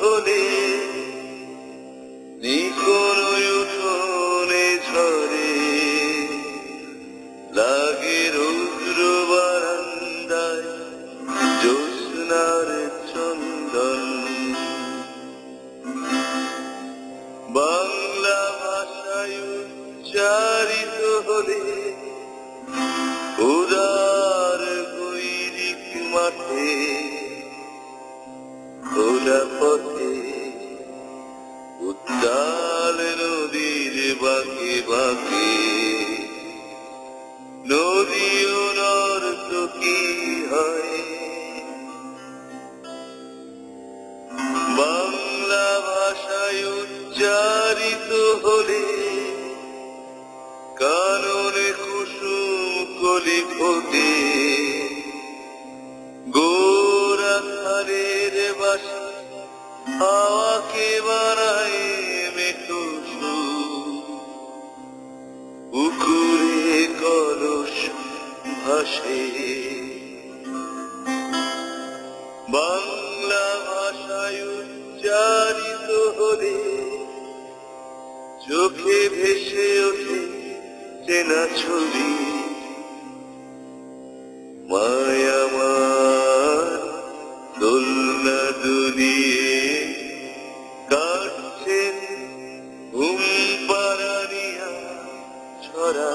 হলে নিকোন উঠোনে ঝরে লাগে রৌদ্র বারান্দায় জ্যোৎস্নার চন্দন। বাংলা ভাষায় উচ্চারিত হলে উদার গৈরিক মাঠে খোলা পথে উত্তাল নদীর বাঁকে বাঁকে নদীও নর্তকী হয়। বাংলা ভাষায় উচ্চারিত হলে কাননে কুসুম কলি ফোটে গোরা খালের বাসা হাওয়াকে বানায় মেঠো সুর। পুকুরে কলস ভাসে বাংলা ভাষায় উচ্চারিত হলে চোখে ভেসে ওঠে চেনা ছবি। মায়ামার দোলনা দুলিয়ে কাটছেন ঘুম পাড়ানিয়া ছড়া।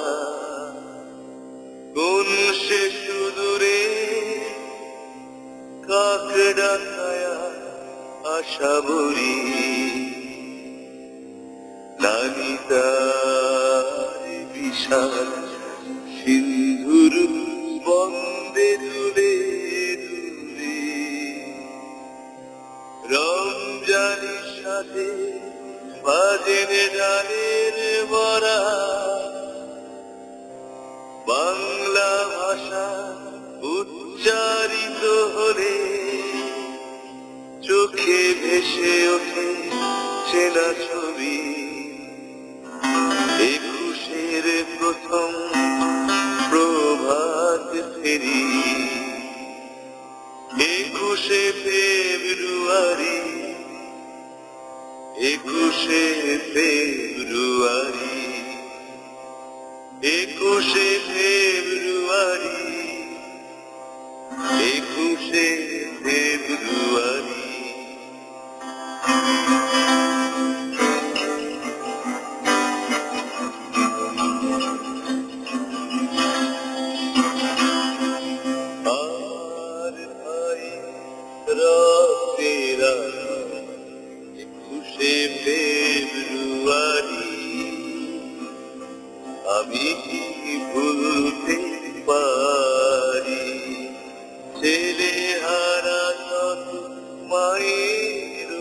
কোন সে সুদূরে কাকড়া খায়া আশা বরি নানিতার বিশাল সিন্ধুর বন্দে দুলে দুলে রমজানের সাথে বাজেন ডালের বরা। বাংলা ভাষা উচ্চারিত হলে চোখে ভেসে ওঠে চেনা ছবি। একুশের প্রথম প্রভাত ফেরি 21শে ফেব্রুয়ারি 21শে ফেব্রুয়ারি 21শে ফেব্রুয়ারি 21শে ফেব্রুয়ারি। আর ভাই রাতেরা 21শে ফেব্রুয়ারি আমি কি ভুলতে পারি ছেলে হারা যত মায়ের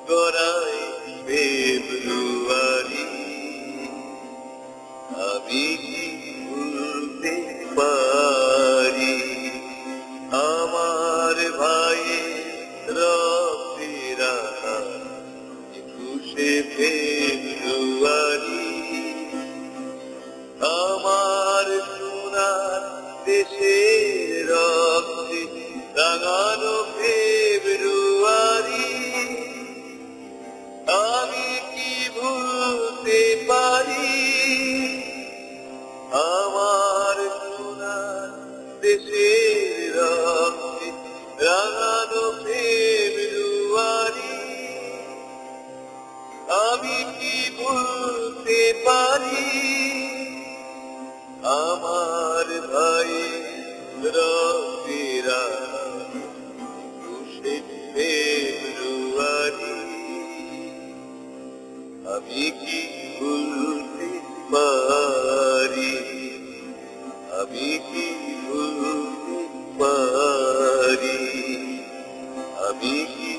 গড়াই ফেব্রুয়ারি। আমি কি ভুলতে পারি আমার ভাইয়ের রক্তেরা 21শে ফেব্রুয়ারি। আমার সোনার দেশের রক্তে রাঙানো ফেব্রুয়ারি। আমি কি ভুলতে পারি আমার সোনার দেশের রক্তে রাঙানো ফেব্রুয়ারি। আমি কি ভুলতে পারি আমার ভাই রক্তেরা 21শে ফেব্রুয়ারি। আমি কি ভুলতে পারি আমি কি ভুলতে পারি আমি কি